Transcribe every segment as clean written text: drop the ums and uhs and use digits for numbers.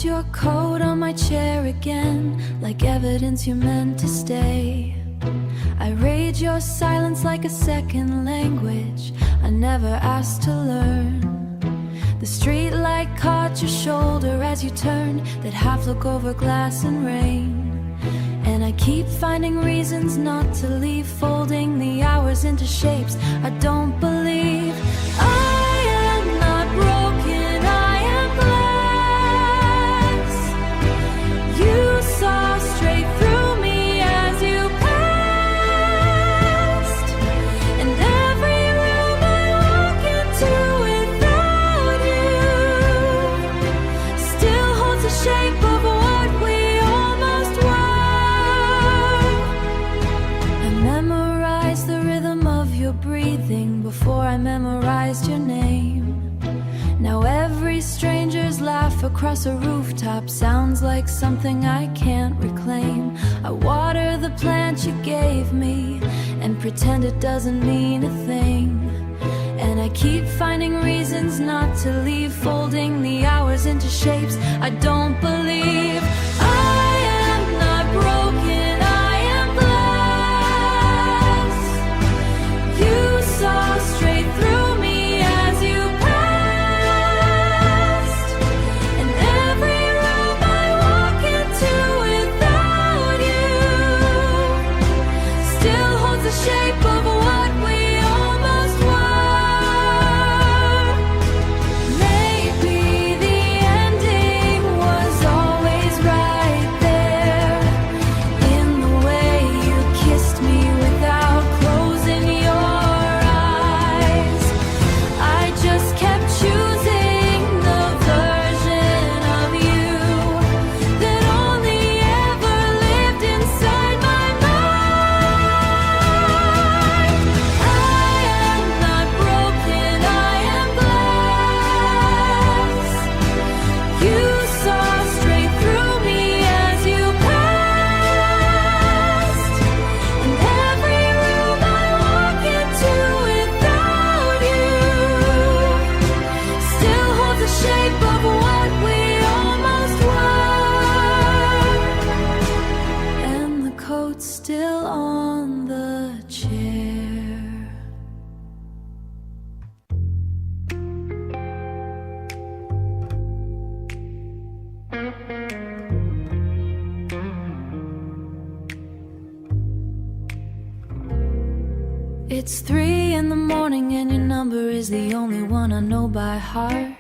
your coat on my chair again, like evidence you're meant to stay. I rage your silence like a second language I never asked to learn. The street light caught your shoulder as you turned, that half look over glass and rain. And I keep finding reasons not to leave, folding the hours into shapes I don't believe. I am not broken, I am glass. You saw straight through me as you passed, and every room I walk into without you still holds the shape of what we almost were. I memorized the rhythm of your breathing before I memorized your name. Now every stranger's laugh across a rooftop sounds like something I can't reclaim. I water the plant you gave me and pretend it doesn't mean a thing. And I keep finding reasons not to leave, folding the hours into shapes I don't believe. I am not broken, I am glass. You saw straight through me as you passed, and every room I walk into without you still holds the shape of what we almost were. Maybe the ending was always right there, in the way you kissed me without closing your eyes. I just kept choosing the version of you that only ever lived inside my mind. I am not broken, I am glass. You saw straight through me as you passed, and every room I walk into without you still holds the shape of what we almost were. And the coat's still on the chair. It's 3 in the morning and your number is the only one I know by heart.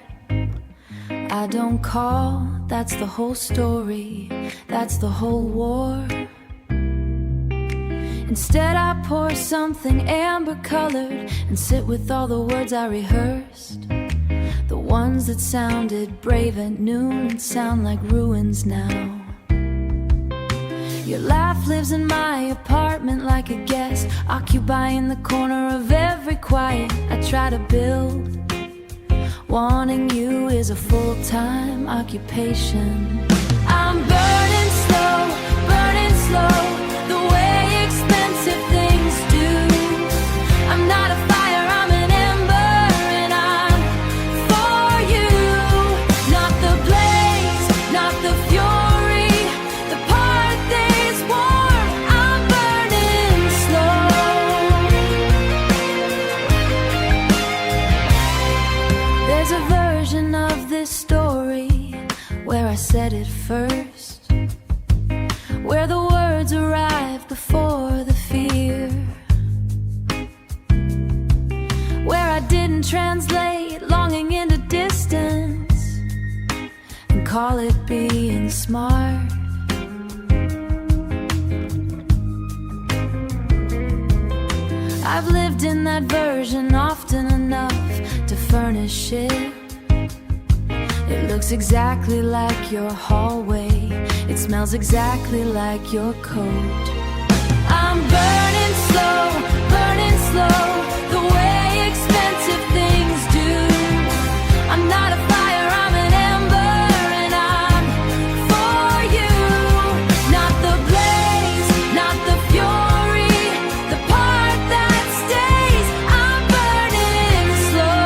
I don't call, that's the whole story, that's the whole war. Instead I pour something amber-colored and sit with all the words I rehearsed, the ones that sounded brave at noon and sound like ruins now. Your laugh lives in my apartment like a guest, occupying the corner of every quiet I try to build. Wanting you is a full-time occupation. I'm burning slow, the way expensive things do. I'm not a fire, I'm an ember, and I'm for you. Not the blaze, not the fury, the part that's warm. I'm burning slow. There's a version of this story where I said it first, where the words arrive before the fear, where I didn't translate longing into distance and call it being smart. I've lived in that version often enough to furnish it. It looks exactly like your hallway, it smells exactly like your coat. I'm burning slow, the way expensive things do. I'm not a fire, I'm an ember, and I'm for you. Not the blaze, not the fury, the part that stays. I'm burning slow.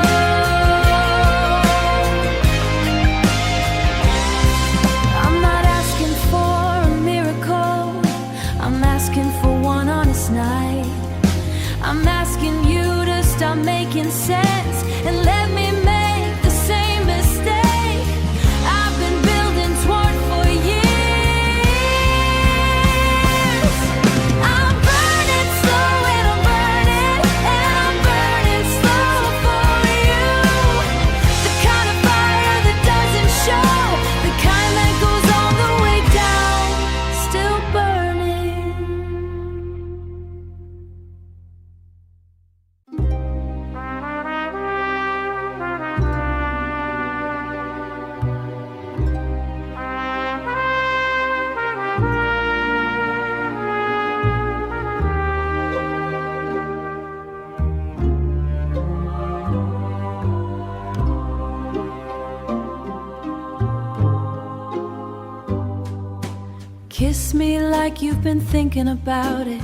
Kiss me like you've been thinking about it,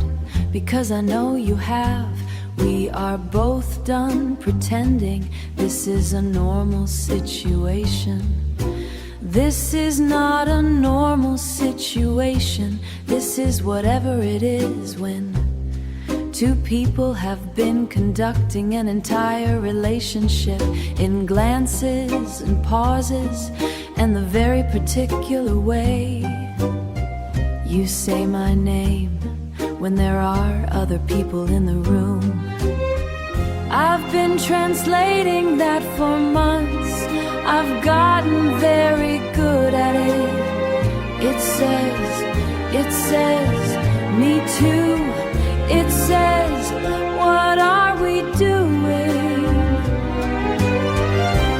because I know you have. We are both done pretending this is a normal situation. This is not a normal situation. This is whatever it is when two people have been conducting an entire relationship in glances and pauses and the very particular way you say my name when there are other people in the room. I've been translating that for months. I've gotten very good at it. It says, me too. It says, what are we doing?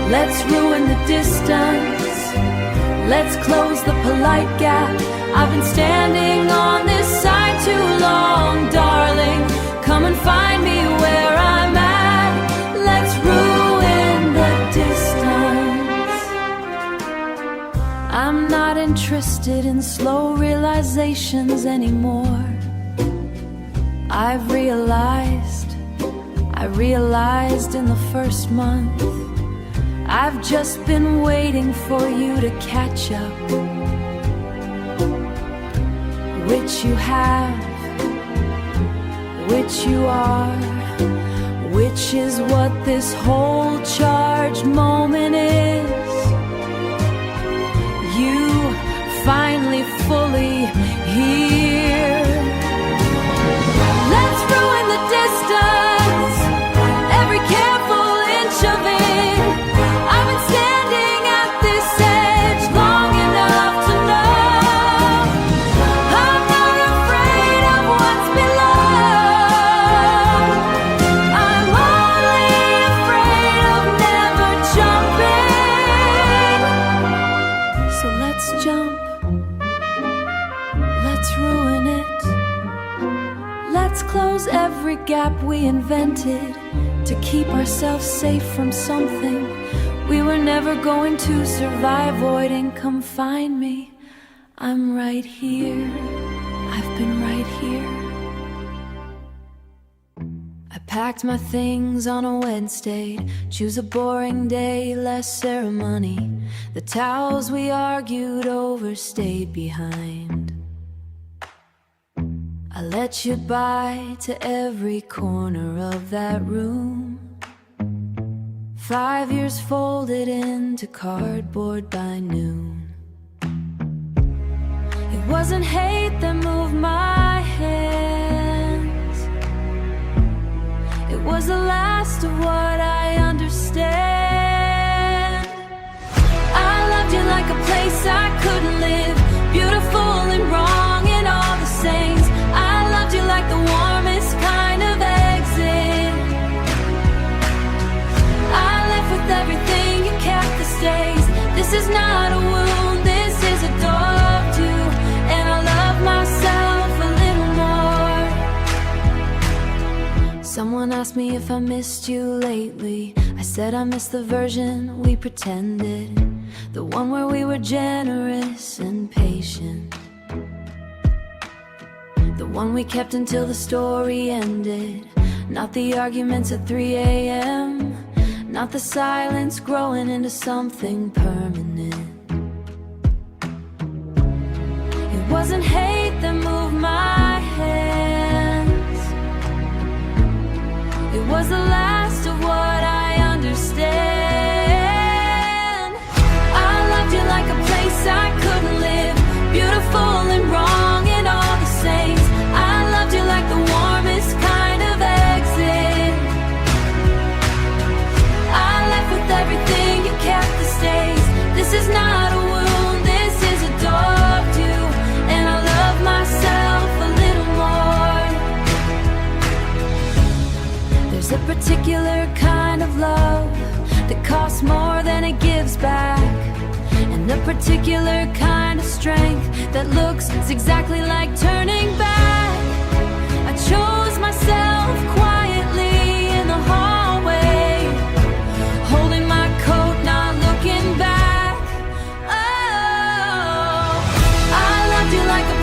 Let's ruin the distance. Let's close the polite gap. I've been standing on this side too long, darling. Come and find me where I'm at. Let's ruin the distance. I'm not interested in slow realizations anymore. I realized in the first month. I've just been waiting for you to catch up, which you have, which you are, which is what this whole charged moment is. You finally fully here. Let's ruin the distance, every careful inch of it. I've been standing at this edge long enough to know I'm not afraid of what's below. I'm only afraid of never jumping. So let's jump, let's ruin it. Let's close every gap we invented to keep ourselves safe from something we were never going to survive avoiding. Come find me, I'm right here. I've been right here. I packed my things on a Wednesday. Choose a boring day, less ceremony. The towels we argued over stayed behind. I let you by to every corner of that room. 5 years folded into cardboard by noon. It wasn't hate that moved my hands. It was the last of what I understand. I loved you like a place I couldn't live, beautiful and wrong and all the same. I loved you like the warmest kind of exit. I left with everything, you kept the stays. This is not a wound, this is a door to, and I love myself a little more. Someone asked me if I missed you lately. I said I missed the version we pretended, the one where we were generous and patient, the one we kept until the story ended. Not the arguments at 3 a.m., not the silence growing into something permanent. It wasn't hate that moved my hands. It was the last of what I understand. I loved you like a place I couldn't live, beautiful and wrong and all the same. I loved you like the warmest kind of exit. I left with everything, you kept the stays. This is not a wound, this is a door to, and I love myself a little more. There's a particular kind of love that costs more than it gives back, and a particular kind of strength that looks exactly like turning back. I chose myself quietly in the hallway, holding my coat, not looking back. Oh, I loved you like a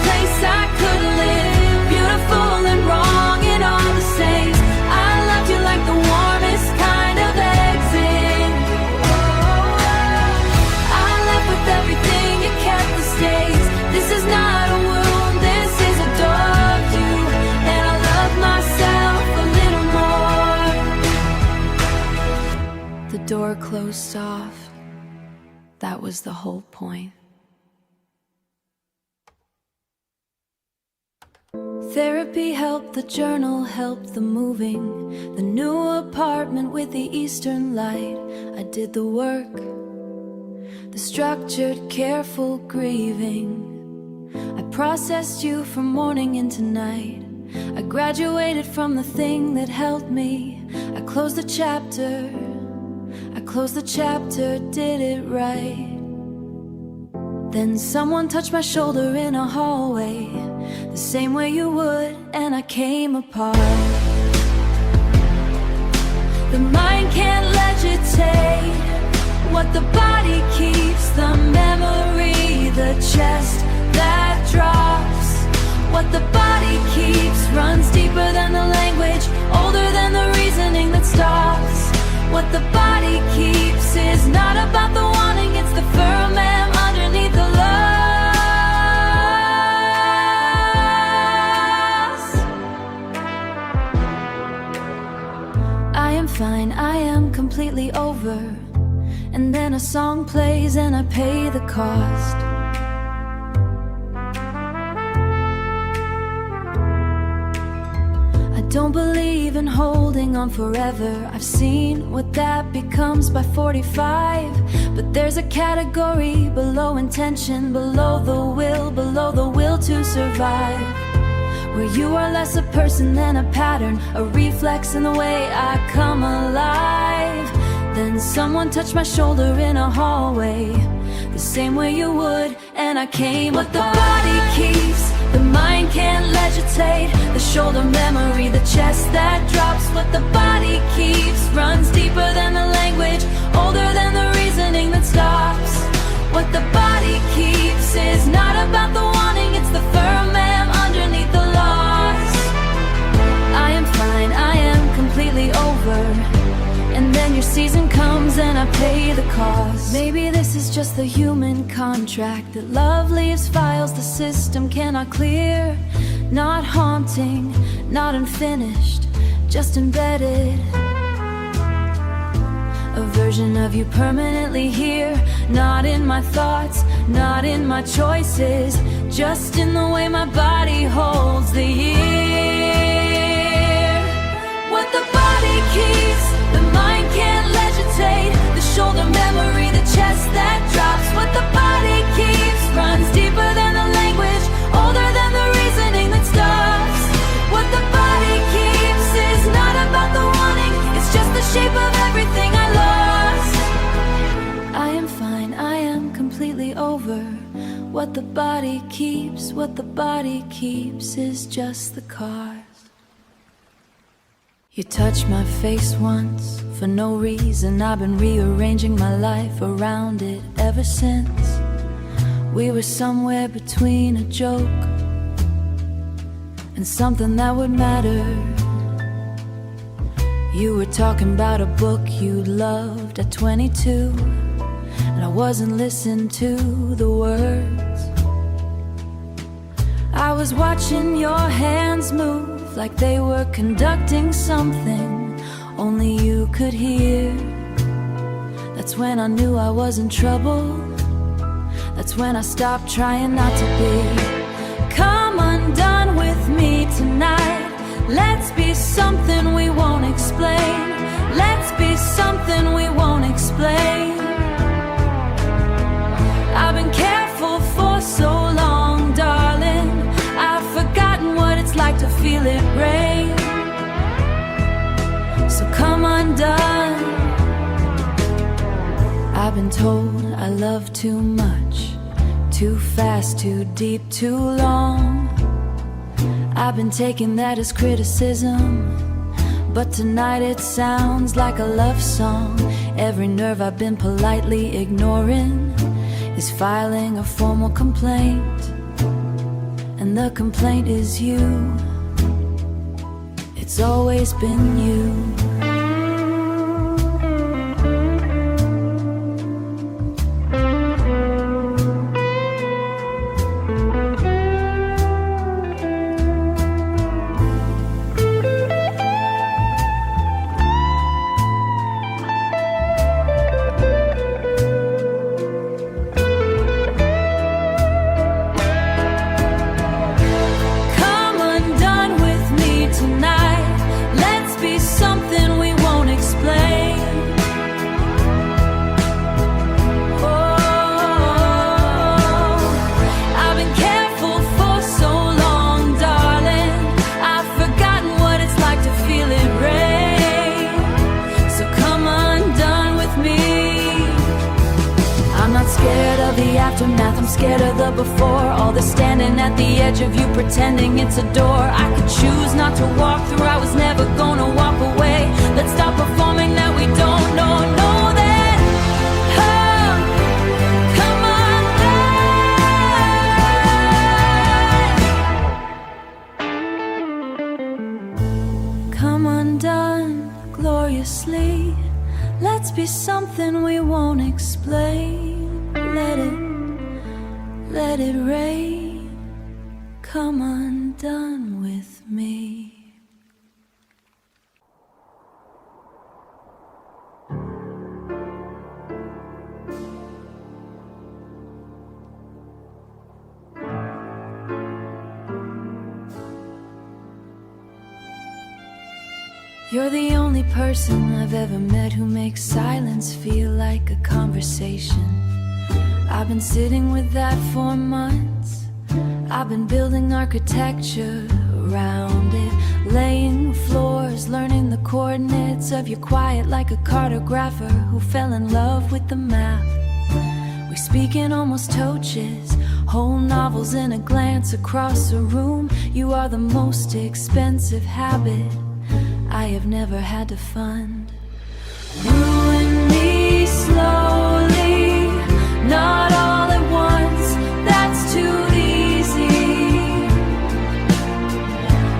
grows soft. That was the whole point. Therapy helped, the journal helped, the moving, the new apartment with the eastern light. I did the work, the structured, careful grieving. I processed you from morning into night. I graduated from the thing that held me. I closed the chapter, did it right. Then someone touched my shoulder in a hallway, the same way you would, and I came apart. The mind can't legitate what the body keeps, the memory, the chest that drops. What the body keeps runs deeper than the language, older than the reasoning that stops. What the body keeps is not about the wanting, it's the firmament underneath the loss. I am fine, I am completely over. And then a song plays and I pay the cost. I don't believe in holding on forever. I've seen what that becomes by 45. But there's a category below intention, below the will to survive, where you are less a person than a pattern, a reflex in the way I come alive. Then someone touched my shoulder in a hallway, the same way you would, and I came. What the body keeps, the mind can't legitate, the shoulder memory, the chest that drops. What the body keeps runs deeper than the language, older than the reasoning that stops. What the body keeps is not about the wanting, it's the firmament underneath the loss. I am fine, I am completely over. And then your season comes and I pay the cost. Maybe this is just the human contract, that love leaves files the system cannot clear. Not haunting, not unfinished, just embedded. A version of you permanently here, not in my thoughts, not in my choices, just in the way my body holds the year. What the body keeps, the mind can't legitate, the shoulder memory, the chest that drops. What the body keeps runs deeper than the language, older than the reasoning that stops. What the body keeps is not about the wanting, it's just the shape of everything I lost. I am fine, I am completely over. What the body keeps is just the cars. You touched my face once, for no reason. I've been rearranging my life around it ever since. We were somewhere between a joke and something that would matter. You were talking about a book you loved at 22, and I wasn't listening to the words. I was watching your hands move like they were conducting something only you could hear. That's when I knew I was in trouble. That's when I stopped trying not to be. Come undone with me tonight. Let's be something we won't explain. Let's be something we won't explain. I've been careful for so long, darling. I've forgotten what it's like to feel it rain. So come undone. I've been told I love too much, too fast, too deep, too long. I've been taking that as criticism, but tonight it sounds like a love song. Every nerve I've been politely ignoring is filing a formal complaint, and the complaint is you. It's always been you. of before. All the standing at the edge of you pretending it's a door I could choose not to walk through. I was never gonna walk away. Let's stop performing that we don't know. Know that, oh, come undone. Come undone gloriously. Let's be something we won't explain. Let it rain. Come undone with me. You're the only person I've ever met who makes silence feel like a conversation. I've been sitting with that for months. I've been building architecture around it, laying floors, learning the coordinates of your quiet like a cartographer who fell in love with the map. We speak in almost toaches, whole novels in a glance across a room. You are the most expensive habit I have never had to fund. Ruin me slowly, not all at once, that's too easy.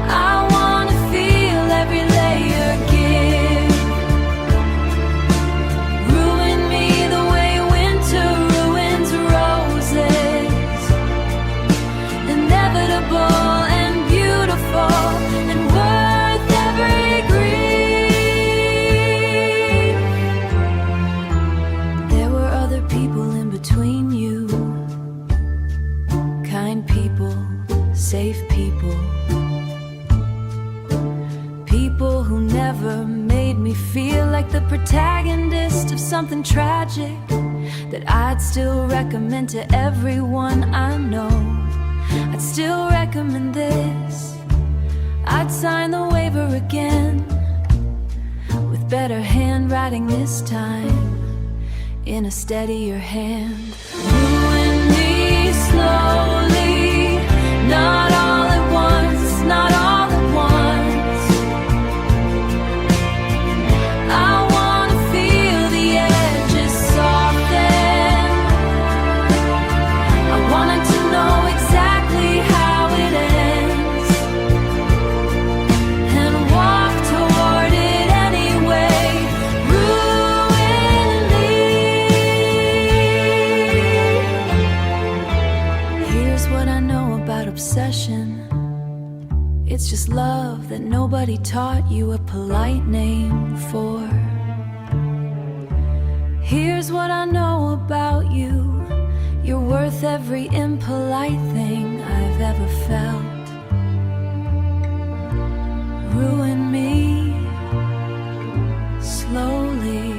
I wanna feel every layer give. Ruin me the way winter ruins roses. Inevitable and beautiful and worth every grief. There were other people in between you, kind people, safe people, people who never made me feel like the protagonist of something tragic that I'd still recommend to everyone I know. I'd still recommend this. I'd sign the waiver again, with better handwriting this time, in a steadier hand. Ruin me slowly, not all at once, not all at once. I wanna feel the edges soften. I wanted to know exactly how it ends, and walk toward it anyway. Ruin me. Here's what I know about obsession. It's just love that nobody taught you a polite name for. Here's what I know about you. You're worth every impolite thing I've ever felt. Ruin me slowly.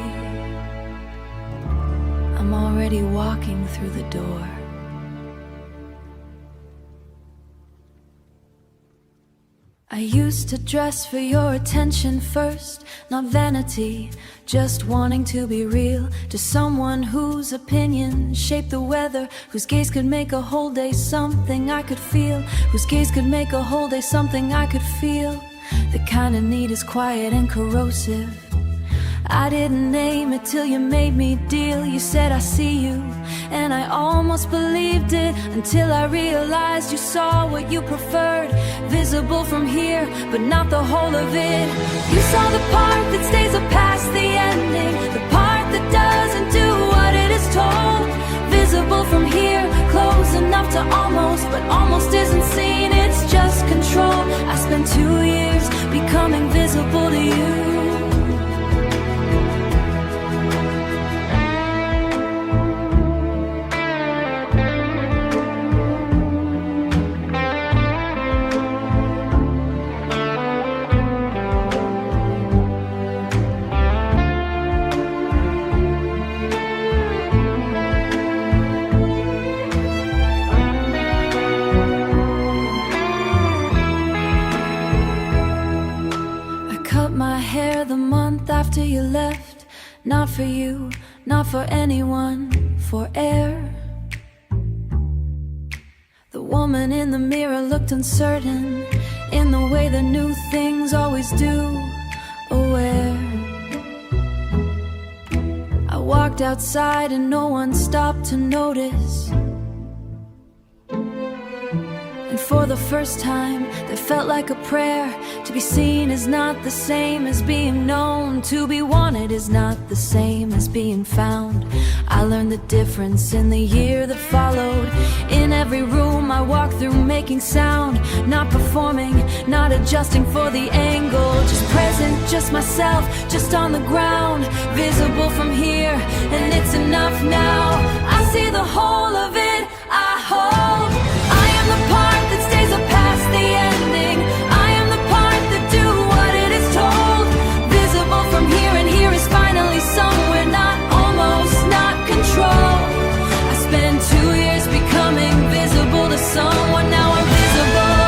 I'm already walking through the door. I used to dress for your attention first, not vanity, just wanting to be real to someone whose opinion shaped the weather, whose gaze could make a whole day something I could feel, whose gaze could make a whole day something I could feel. The kind of need is quiet and corrosive. I didn't name it till you made me deal. You said I see you, and I almost believed it, until I realized you saw what you preferred, visible from here, but not the whole of it. You saw the part that stays up past the ending, the part that doesn't do what it is told, visible from here, close enough to almost, but almost isn't seen, it's just control. I spent 2 years becoming visible to you. After you left, not for you, not for anyone, for air. The woman in the mirror looked uncertain, in the way the new things always do, aware. I walked outside and no one stopped to notice. And for the first time, that felt like a prayer. To be seen is not the same as being known. To be wanted is not the same as being found. I learned the difference in the year that followed. In every room I walked through, making sound. Not performing, not adjusting for the angle. Just present, just myself, just on the ground. Visible from here, and it's enough now. I see the whole of it, I hope. I am the part that stays up past the ending. I am the part that do what it is told. Visible from here, and here is finally somewhere. Not almost, not control. I spent 2 years becoming visible to someone. Now I'm visible,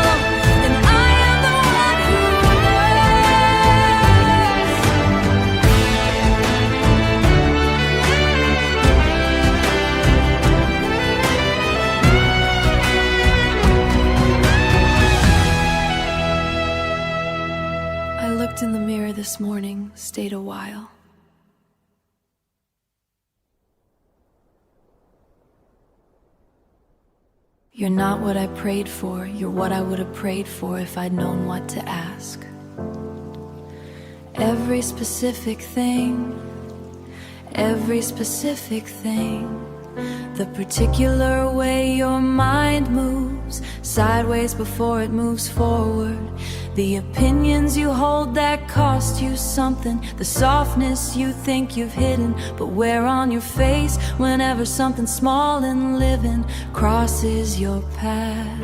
and I am the one who I looked in the mirror this morning, stayed a while. You're not what I prayed for, you're what I would have prayed for if I'd known what to ask. Every specific thing, every specific thing. The particular way your mind moves, sideways before it moves forward. The opinions you hold that cost you something. The softness you think you've hidden, but wear on your face whenever something small and living crosses your path.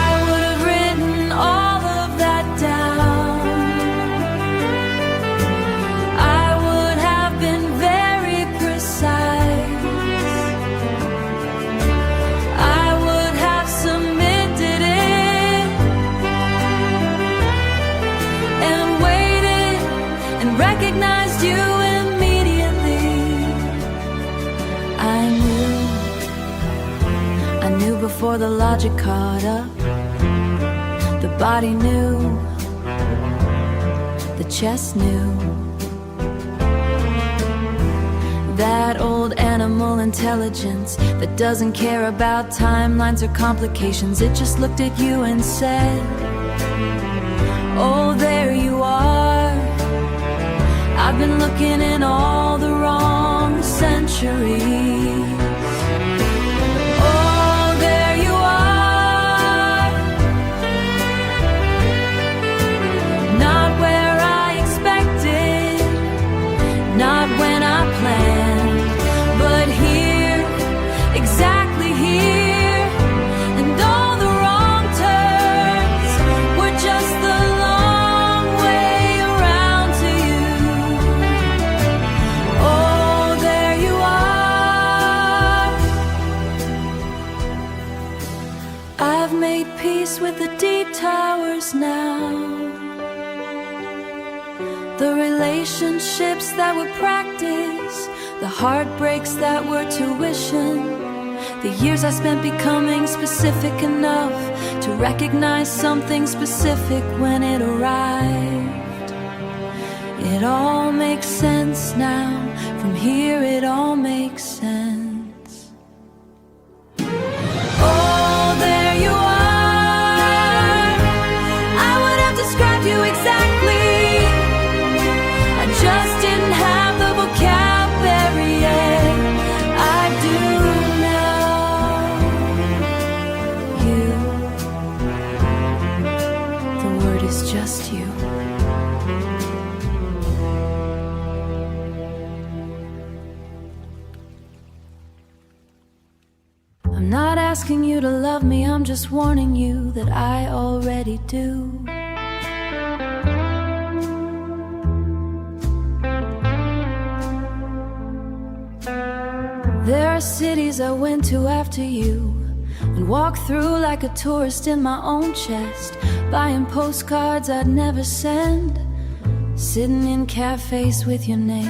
I would have written all of that down. I would have been very precise. I would have submitted it and waited and recognized you immediately. I knew before the logic caught up. The body knew, the chest knew. That old animal intelligence that doesn't care about timelines or complications. It just looked at you and said, oh, there you are. I've been looking in all the wrong centuries. Oh, there you are. Not where I expected, not when I planned, but here, exactly here. And all the wrong turns were just the long way around to you. Oh, there you are. I've made peace with the deep towers now. The relationships that were practice, the heartbreaks that were tuition. The years I spent becoming specific enough to recognize something specific when it arrived. It all makes sense now. From here it all makes sense. Oh, there you are. I would have described you exactly. I just didn't have the vocabulary yet. I do now. You, the word is just you. I'm not asking you to love me, I'm just warning you that I already do. There are cities I went to after you and walked through like a tourist in my own chest, buying postcards I'd never send, sitting in cafes with your name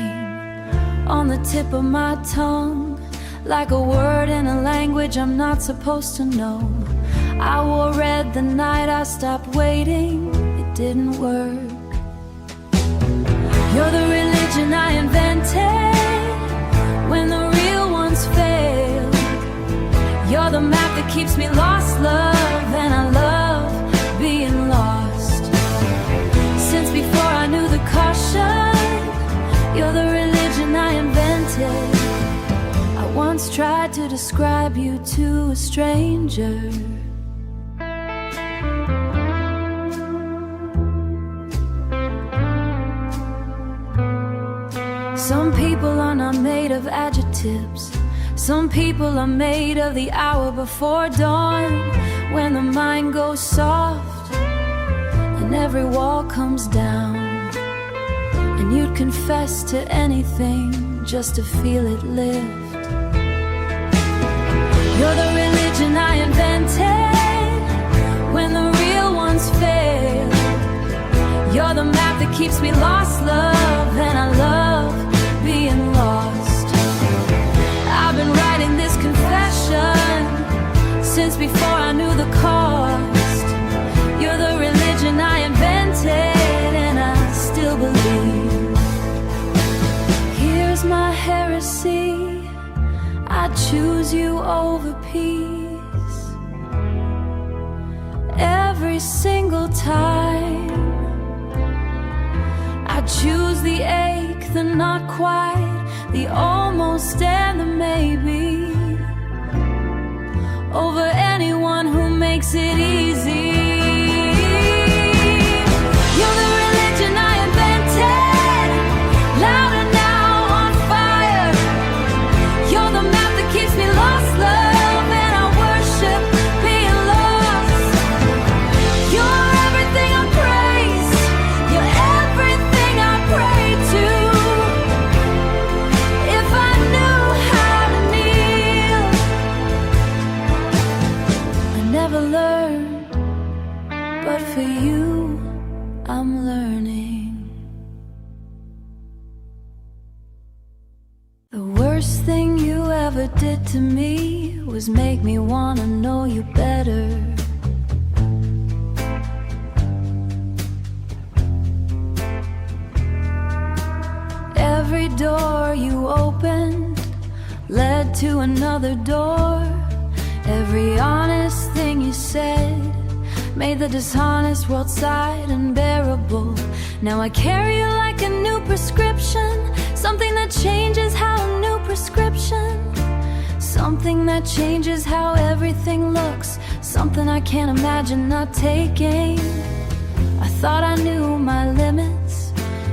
on the tip of my tongue. like a word in a language I'm not supposed to know. I wore red the night I stopped waiting. It didn't work. You're the religion I invented when the real ones failed. You're the map that keeps me lost, love, and I love being lost. Since before I knew the caution, you're the religion I invented. I once tried to describe you to a stranger. Some people are not made of adjectives. Some people are made of the hour before dawn, when the mind goes soft and every wall comes down, and you'd confess to anything just to feel it lift. You're the religion I invented when the real ones fail. You're the map that keeps me lost, love, and I love being lost. I've been writing this confession since before I knew the cost. You're the religion I invented, and I still believe. Here's my heresy: I choose you over peace. Every single time I choose the ache, the not quite, the almost, and the maybe, over anyone who makes it easy. You're the religion I invented, louder now, on fire. You're the map that keeps me lost, love, and I worship being lost. You're everything I praise, you're everything I pray to. If I knew how to kneel, I never learned, but for you, I'm learning. The worst thing you ever did to me was make me wanna know you better. Every door you opened led to another door. Every honest thing you said made the dishonest world sight unbearable. Now I carry you like a new prescription, something that changes how a new prescription, something that changes how everything looks, something I can't imagine not taking. I thought I knew my limits.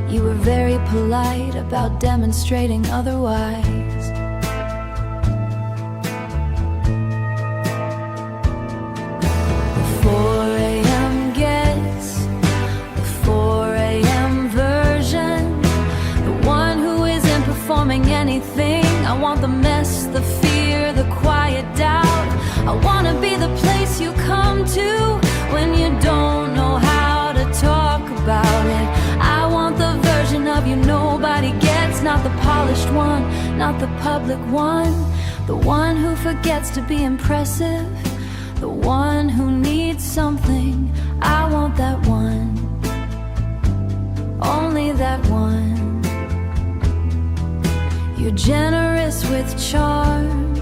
You were very polite about demonstrating otherwise. The 4 a.m. gets, the 4 a.m. version, the one who isn't performing anything. I want the mess, the fear, the quiet doubt. I wanna be the place you come to when you don't know how to talk about it. I want the version of you nobody gets, not the polished one, not the public one, the one who forgets to be impressive, the one who needs something. I want that one, only that one. You're generous with charm,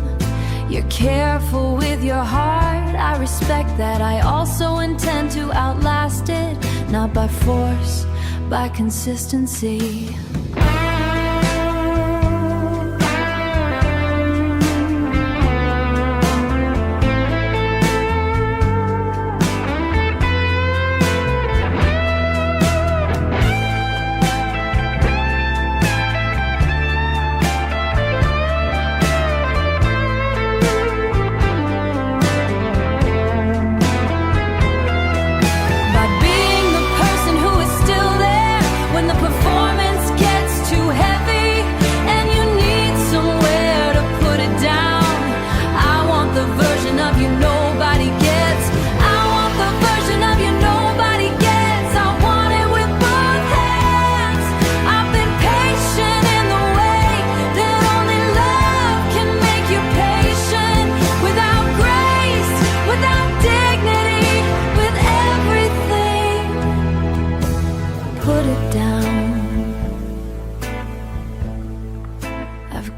you're careful with your heart. I respect that. I also intend to outlast it, not by force, by consistency. By being the person who is still there when the performance gets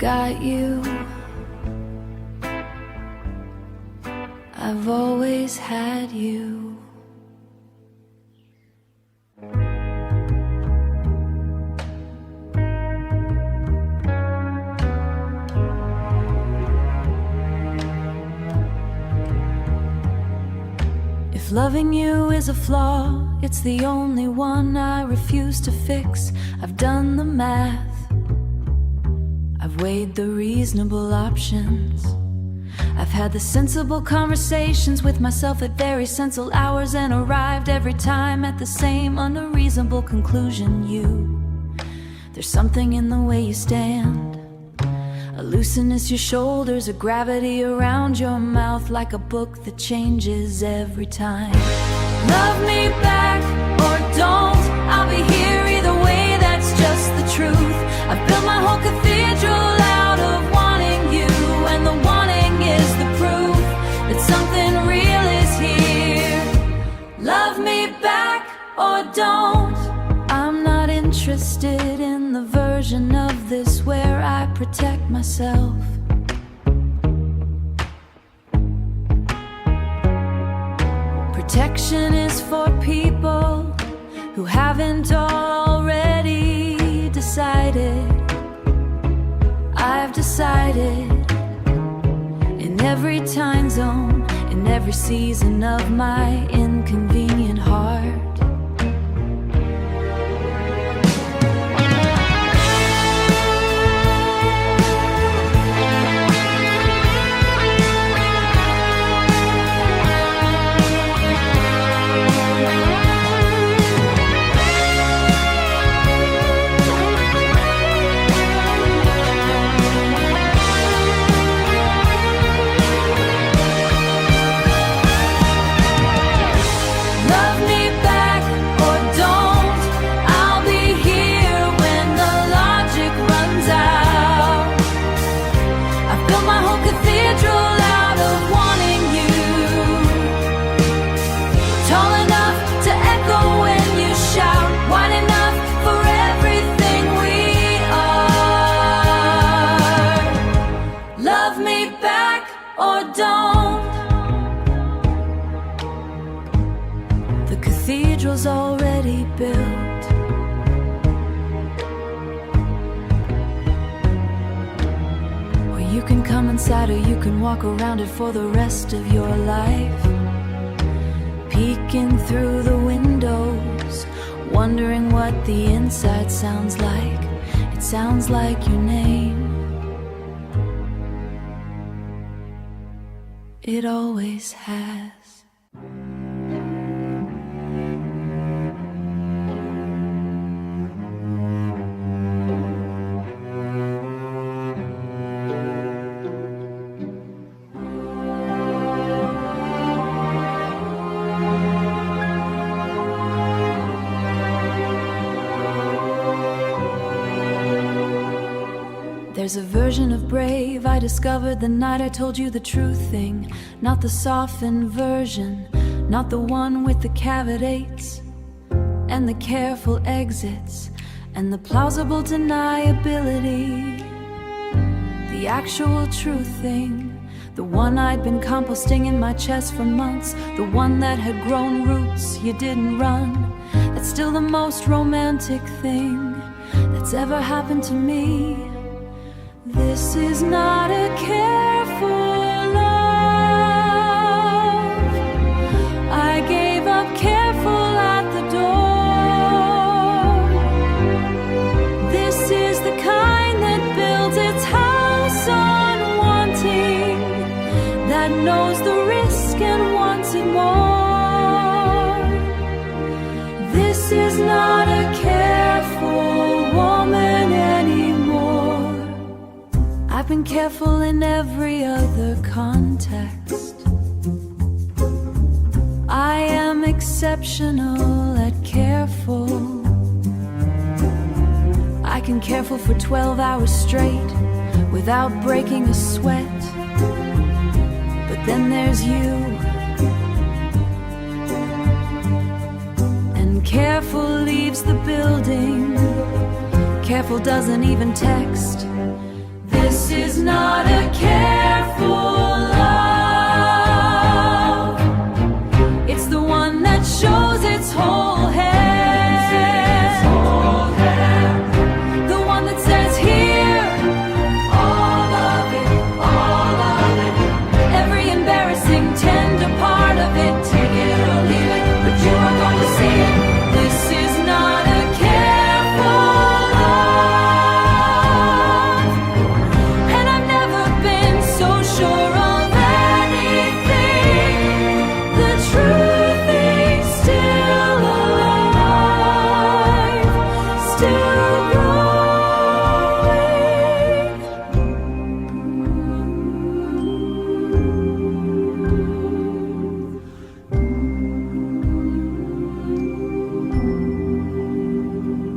got you. I've always had you. If loving you is a flaw, it's the only one I refuse to fix. I've done the math, I've weighed the reasonable options. I've had the sensible conversations with myself at very sensible hours, and arrived every time at the same unreasonable conclusion. There's something in the way you stand, a looseness your shoulders, a gravity around your mouth, like a book that changes every time. Love me back or don't, I'll be here either way, that's just the truth. I've built my whole cathedral out of wanting you, and the wanting is the proof that something real is here. Love me back or don't. I'm not interested in the version of this where I protect myself. Protection is for people who haven't already decided. I've decided, in every time zone, in every season of my inconvenient heart. The cathedral's already built. Or you can come inside, or you can walk around it for the rest of your life, peeking through the windows, wondering what the inside sounds like. It sounds like your name. It always has. There's a version of brave I discovered the night I told you the true thing. Not the softened version, not the one with the caveats and the careful exits and the plausible deniability. The actual true thing, the one I'd been composting in my chest for months, the one that had grown roots, you didn't run. That's still the most romantic thing that's ever happened to me. This is not a careful love. I gave up careful at the door. This is the kind that builds its house on wanting, that knows the risk and wants it more. This is not a careful woman anymore. I've been careful in every other context. I am exceptional at careful. I can careful for 12 hours straight without breaking a sweat. But then there's you, and careful leaves the building. Careful doesn't even text. This not a careful love. It's the one that shows its whole head. The one that says here, all of it, all of it. Every embarrassing, tender part of it, take it or leave it, but you are going to see it. This is not a careful love. And I've never been so sure of anything. The truth is still alive, still growing.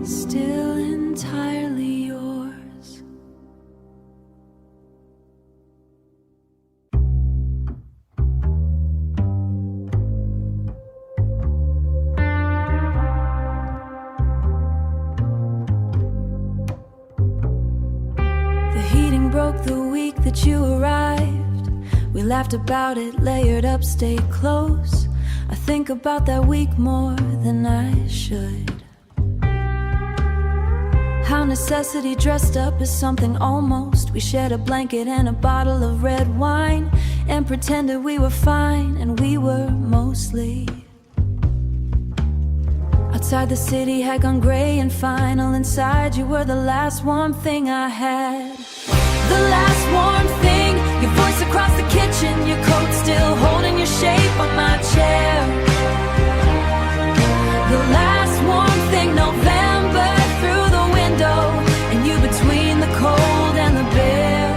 Still entirely yours. The heating broke the week that you arrived. We laughed about it, layered up, stayed close. I think about that week more than I should. How necessity dressed up as something almost. We shared a blanket and a bottle of red wine and pretended we were fine, and we were mostly. Outside the city had gone gray and final. Inside you were the last warm thing I had. The last warm thing. Your voice across the kitchen, your coat still holding your shape on my chair. The last warm thing. November through the window, and you between the cold and the bare.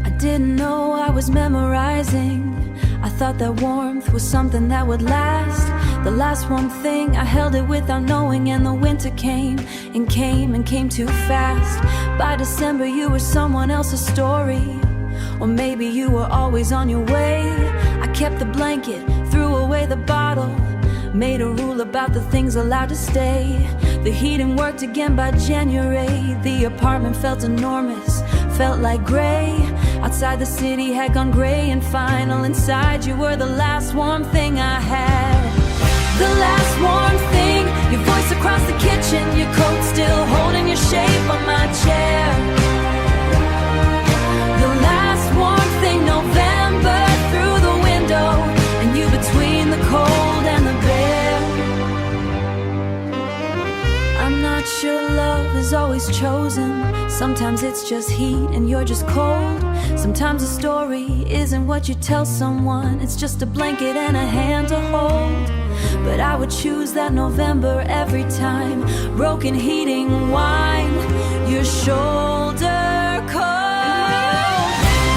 I didn't know I was memorizing. I thought that warmth was something that would last. The last one thing, I held it without knowing, and the winter came and came and came too fast. By December you were someone else's story, or maybe you were always on your way. I kept the blanket, threw away the bottle, made a rule about the things allowed to stay. The heating worked again by January. The apartment felt enormous, felt like gray. Outside the city had gone gray and final. Inside you were the last warm thing I had. The last warm thing. Your voice across the kitchen, your coat still holding your shape on my chair. The last warm thing. November through the window, and you between the cold and the bare. I'm not sure love is always chosen. Sometimes it's just heat and you're just cold. Sometimes a story isn't what you tell someone, it's just a blanket and a hand to hold. But I would choose that November every time. Broken heating, wine, your shoulder cold.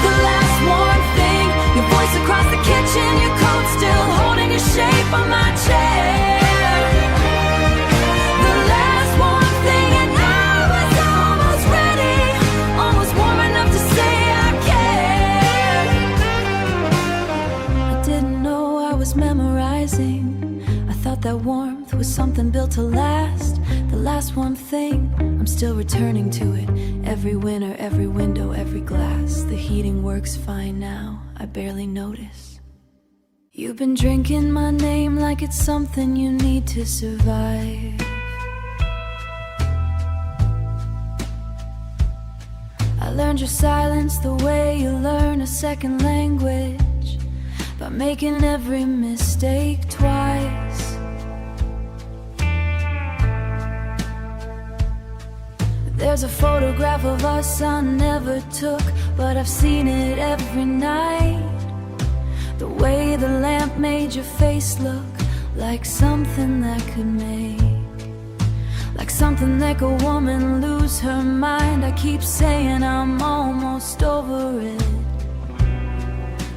The last warm thing. Your voice across the kitchen, your coat still holding your shape on my chair. The last warm thing, and I was almost ready, almost warm enough to say I cared. I didn't know I was memorizing. I thought that warmth was something built to last. The last warm thing, I'm still returning to it. Every winter, every window, every glass. The heating works fine now, I barely notice. You've been drinking my name like it's something you need to survive. I learned your silence the way you learn a second language, by making every mistake twice. There's a photograph of us I never took, but I've seen it every night. The way the lamp made your face look like something that could make, like something that a woman lose her mind. I keep saying I'm almost over it.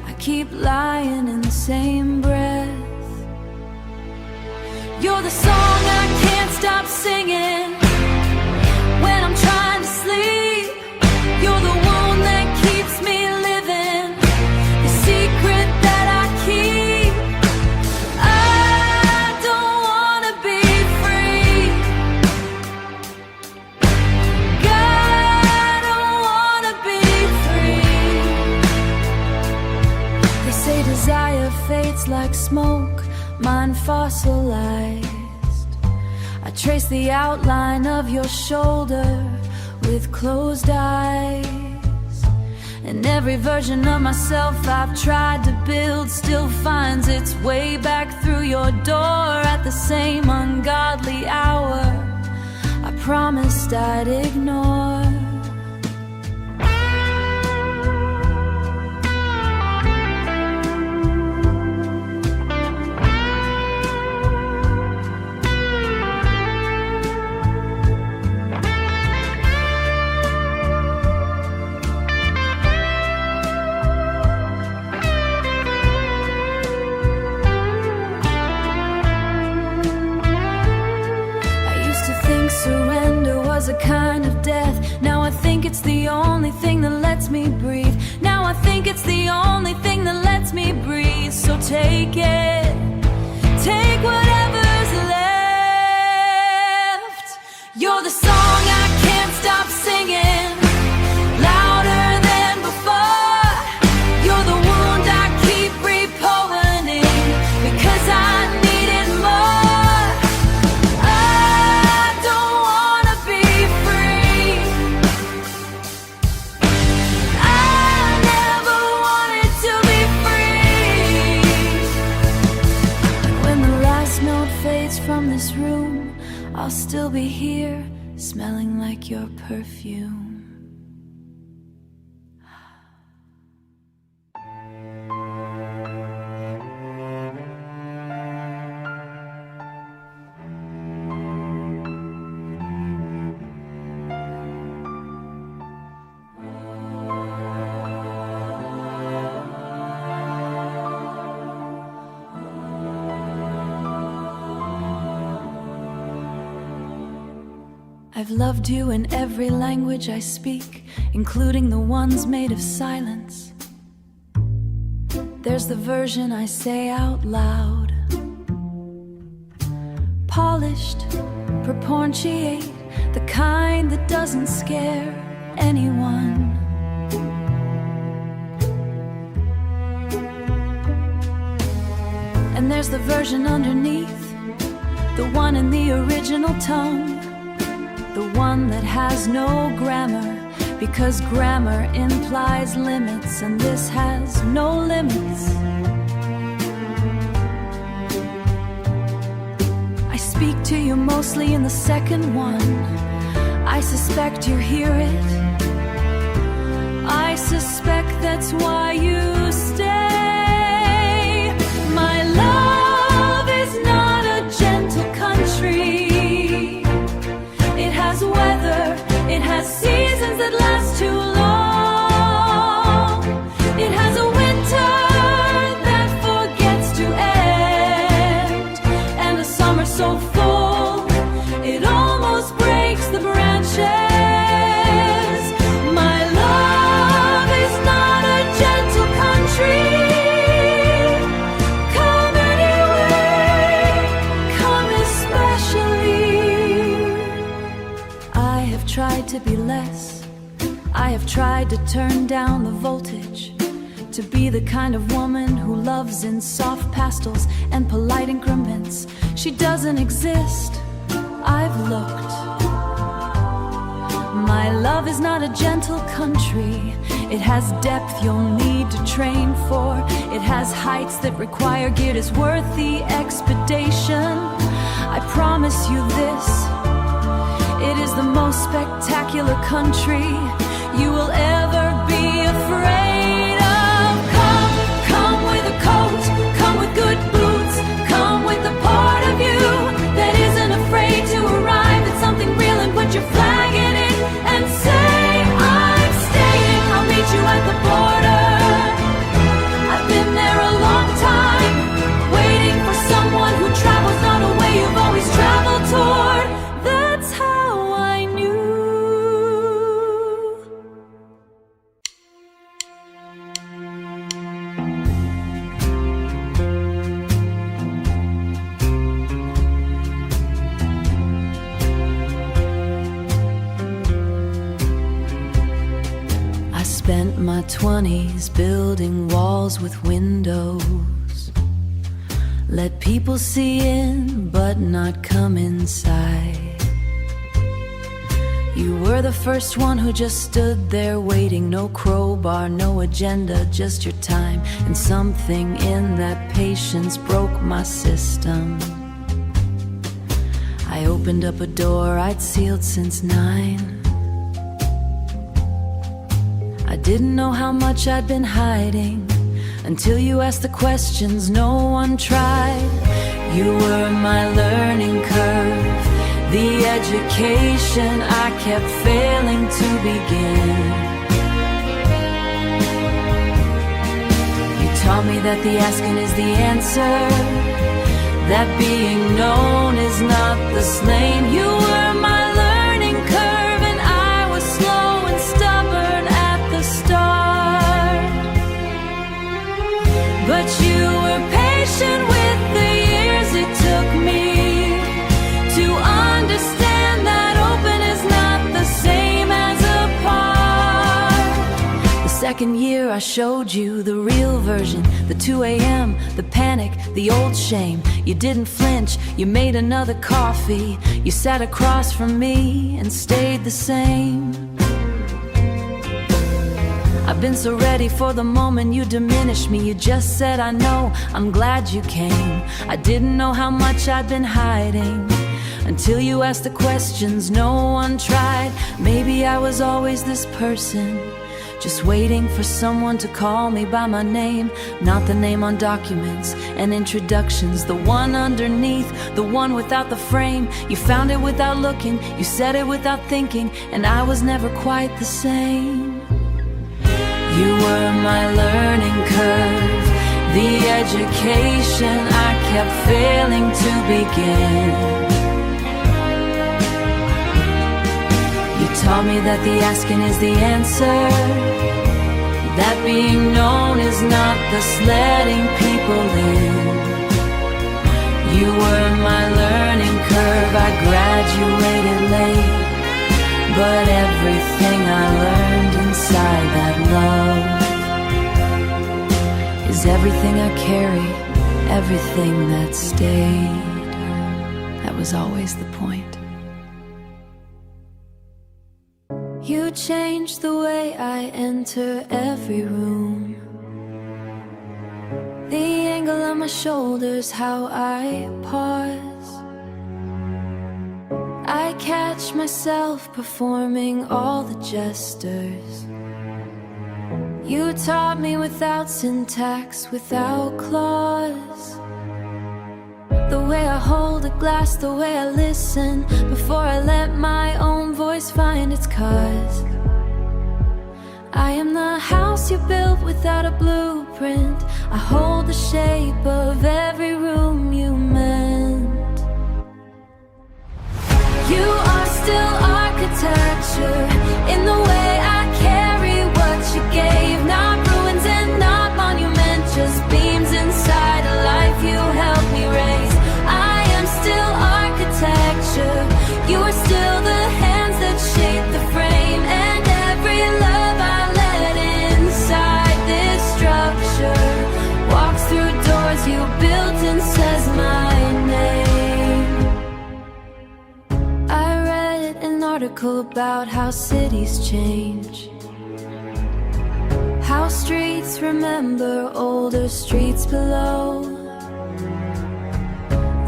I keep lying in the same breath. You're the song I can't stop singing when I'm trying to sleep. You're the wound that keeps me living, the secret that I keep. I don't wanna be free. God, I don't fire fades like smoke, mine fossilized. I trace the outline of your shoulder with closed eyes. And every version of myself I've tried to build still finds its way back through your door at the same ungodly hour I promised I'd ignore. Surrender was a kind of death. Now I think it's the only thing that lets me breathe. Now I think it's the only thing that lets me breathe. So take it, take whatever's left. You're the song I can't stop singing, louder than before. You're the wound I keep reopening because I need it more. From this room, I'll still be here, smelling like your perfume. I've loved you in every language I speak, including the ones made of silence. There's the version I say out loud, polished, proportionate, the kind that doesn't scare anyone. And there's the version underneath, the one in the original tongue, the one that has no grammar, because grammar implies limits, and this has no limits. I speak to you mostly in the second one. I suspect you hear it. I suspect that's why you stay. My love is not a gentle country. It has weather, it has seasons that last too long. It has a winter that forgets to end, and a summer so full, it almost breaks the branches. My love is not a gentle country. Come anyway, come especially. I have tried to be less. I have tried to turn down the voltage, to be the kind of woman who loves in soft pastels and polite increments. She doesn't exist. I've looked. My love is not a gentle country. It has depth you'll need to train for. It has heights that require gear that's worth the expedition. I promise you this. It is the most spectacular country you will ever be afraid of. Come, come with a coat, come with good boots, come with the part of you that isn't afraid to arrive at something real and put your flag in it and say, I'm staying. I'll meet you at the border. I've been there a long time, waiting for someone who travels not a way you've always traveled toward. That's how I knew. I spent my 20s building walls with windows, Let people see in, but not come inside. You were the first one who just stood there waiting. No crowbar, no agenda, just your time. And something in that patience broke my system. I opened up a door I'd sealed since 9. I didn't know how much I'd been hiding until you asked the questions no one tried. You were my learning curve, the education I kept failing to begin. You taught me that the asking is the answer, that being known is not the slain. You were my learning curve, and I was slow and stubborn at the start. But you were patient with the years it took me to understand that open is not the same as apart. The second year I showed you the real version, the 2 a.m., the panic, the old shame. You didn't flinch, you made another coffee. You sat across from me and stayed the same. I've been so ready for the moment you diminished me. You just said, I know, I'm glad you came. I didn't know how much I'd been hiding until you asked the questions no one tried. Maybe I was always this person, just waiting for someone to call me by my name. Not the name on documents and introductions, the one underneath, the one without the frame. You found it without looking, you said it without thinking, and I was never quite the same. You were my learning curve, the education I kept failing to begin. You taught me that the asking is the answer, that being known is not thus letting people in. You were my learning curve, I graduated late, but everything I learned inside that love is everything I carry, everything that stayed. That was always the point. You changed the way I enter every room, the angle on my shoulders, how I pause. I catch myself performing all the gestures. You taught me without syntax, without clause. The way I hold a glass, the way I listen before I let my own voice find its cause. I am the house you built without a blueprint. I hold the shape of every room you meant. You are still architecture in the way I carry what you gave. Not ruins and not monument, just beams inside a life you helped me raise. I am still architecture, you are still the hands that shape the frame. And every love I let inside this structure walks through doors you built and says my name. I read an article about how cities change, how streets remember older streets below.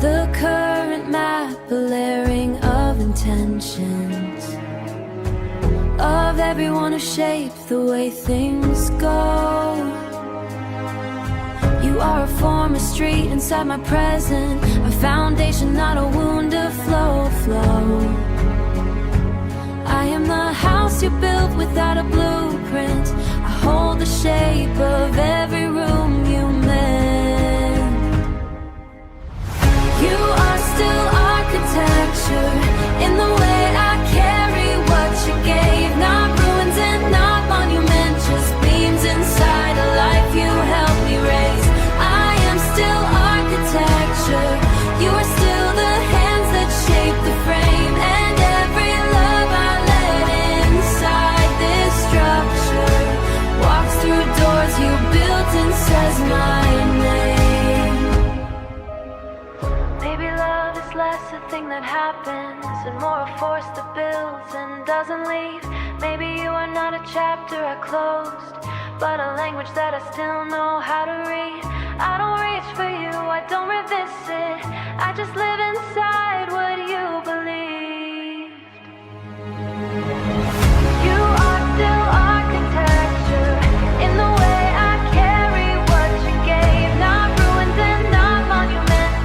The current map, a layering of intentions, of everyone who shaped the way things go. You are a former street inside my present, a foundation, not a wound to flow. I am the house you built without a blueprint. I hold the shape of every room you mend. You are still architecture in the way I carry what you gave. Not ruins and not monument, just beams inside a life you helped me raise. I am still architecture, you are still the hands that shape the frame. And every love I let inside this structure walks through doors you built and says that happens and more a force that builds and doesn't leave. Maybe you are not a chapter I closed, but a language that I still know how to read. I don't reach for you, I don't revisit, I just live inside what you believed. You are still architecture in the way I carry what you gave. Not ruins and not monuments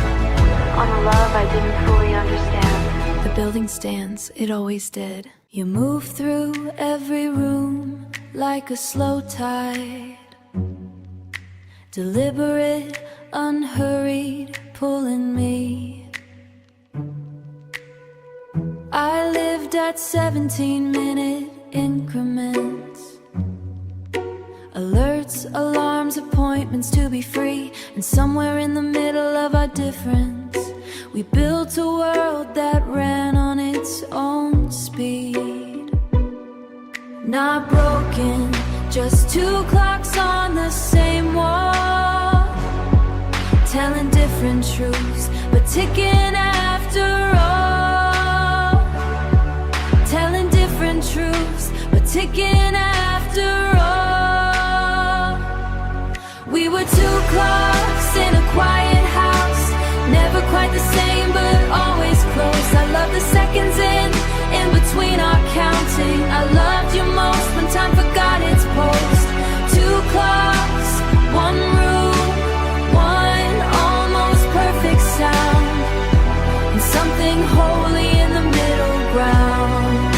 on a love I didn't fully understand. The building stands, it always did. You move through every room like a slow tide, deliberate, unhurried, pulling me. I lived at 17-minute increments, alerts, alarms, appointments to be free. And somewhere in the middle of our difference, we built a world that ran on its own speed. Not broken, just two clocks on the same wall, telling different truths, but ticking after all. Telling different truths, but ticking after all. We were two clocks in a quiet house, never quite the same, but always close. I love the seconds in between our counting. I loved you most when time forgot its post. Two clocks, one room, one almost perfect sound, and something holy in the middle ground.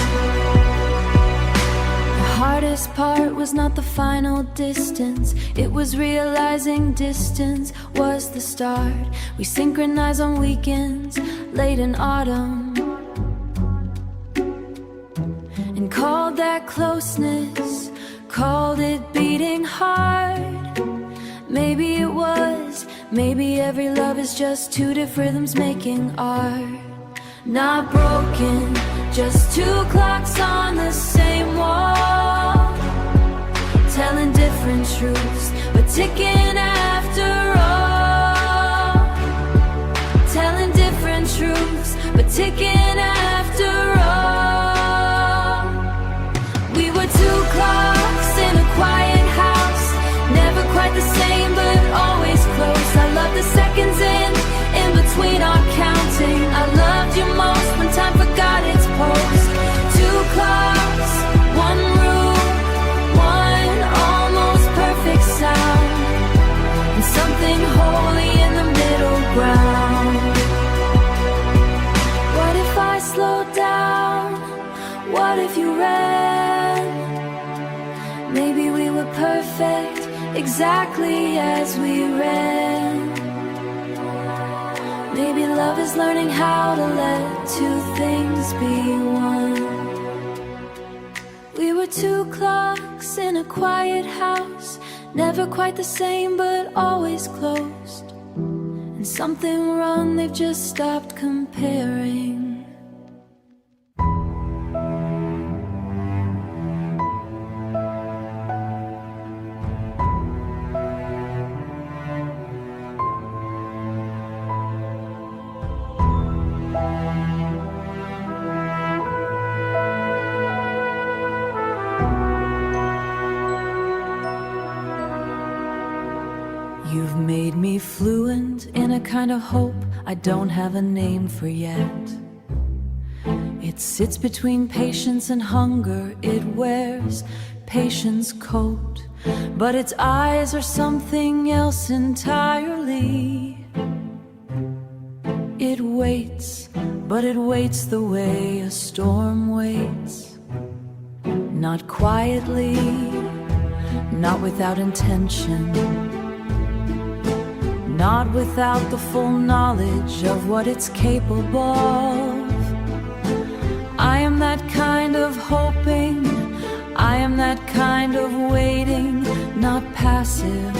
The hardest part was not the final distance, it was realizing distance was the start. We synchronized on weekends, late in autumn, and called that closeness, called it beating hard. Maybe it was, maybe every love is just two different rhythms making art. Not broken, just two clocks on the same wall, telling different truths, but ticking after all. Telling different truths, but ticking after all. We were two clocks in a quiet house, never quite the same, but always close. I love the seconds in between our counting. I loved you most when time forgot its post. Two clocks, one room, one almost perfect sound, and something holy in the middle ground. What if I slowed down? What if you ran? Maybe we were perfect, exactly as we ran. Maybe love is learning how to let two things be one. We were two clocks in a quiet house, never quite the same, but always closed. And something wrong, they've just stopped comparing. You've made me fluent in a kind of hope I don't have a name for yet. It sits between patience and hunger, it wears patience coat, but its eyes are something else entirely. It waits, but it waits the way a storm waits. Not quietly, not without intention, not without the full knowledge of what it's capable of. I am that kind of hoping, I am that kind of waiting, not passive,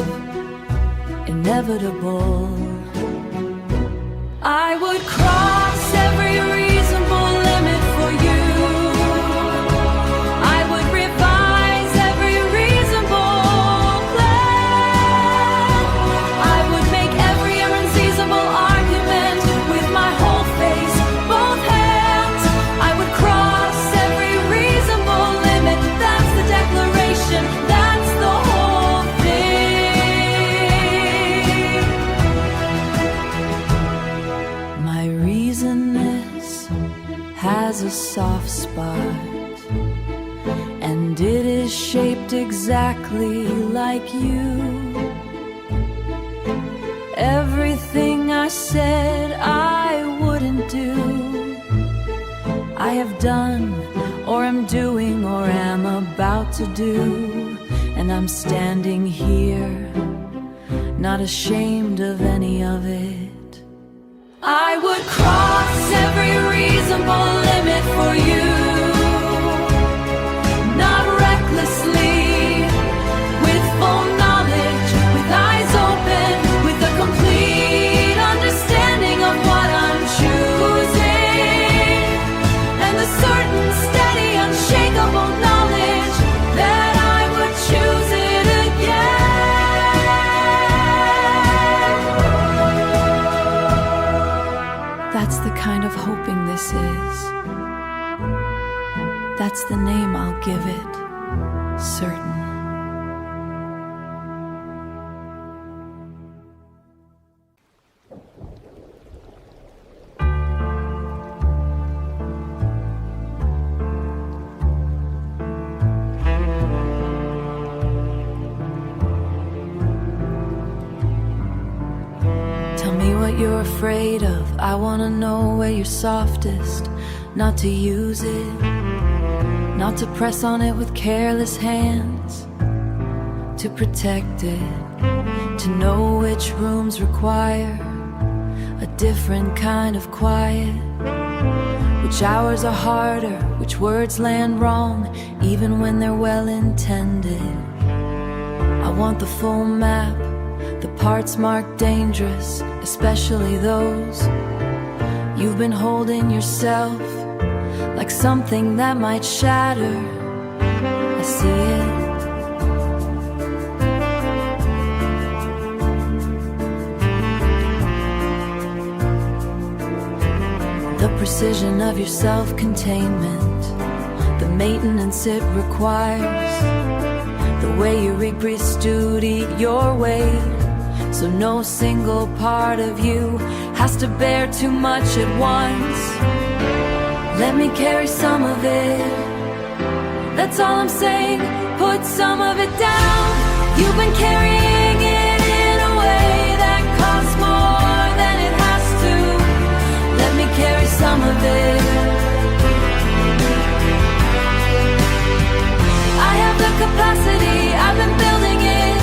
inevitable. I would cross every reasonable limit for you. I would revise every reasonable plan. I would make every irreconcilable argument with my whole face, has a soft spot, and it is shaped exactly like you. Everything I said I wouldn't do, I have done, or am doing, or am about to do. And I'm standing here, not ashamed of any of it. I would cross every reasonable limit for you, not recklessly, with full knowledge, with eyes open, with a complete understanding of what I'm choosing, and the certain, steady, unshakable knowledge that I would choose it again. That's the kind of hoping this is. That's the name I'll give it, certain. Tell me what you're afraid of. I wanna know where you're softest. Not to use it, not to press on it with careless hands, to protect it, to know which rooms require a different kind of quiet, which hours are harder, which words land wrong, even when they're well intended. I want the full map, the parts marked dangerous, especially those you've been holding yourself like something that might shatter. I see it. The precision of your self-containment, the maintenance it requires, the way you rig, breathe, stewed, eat your weight, so no single part of you has to bear too much at once. Let me carry some of it, that's all I'm saying. Put some of it down. You've been carrying it in a way that costs more than it has to. Let me carry some of it. I have the capacity, I've been building it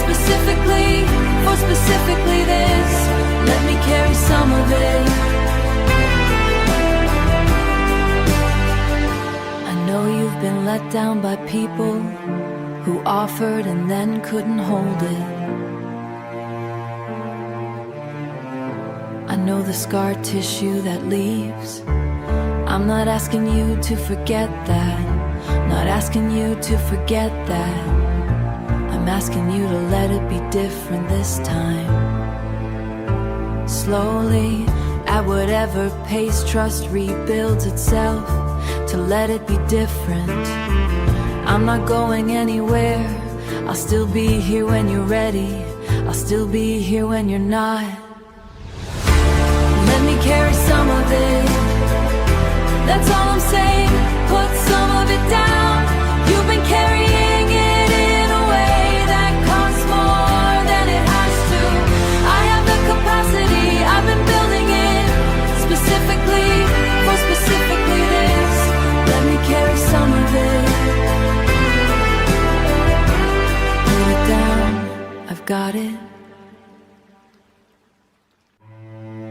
specifically for specifically this. Let me carry some of it. I know you've been let down by people who offered and then couldn't hold it. I know the scar tissue that leaves. I'm not asking you to forget that, not asking you to forget that. I'm asking you to let it be different this time. Slowly, at whatever pace trust rebuilds itself, to let it be different. I'm not going anywhere. I'll still be here when you're ready. I'll still be here when you're not. Let me carry some of it, that's all I'm saying. Put some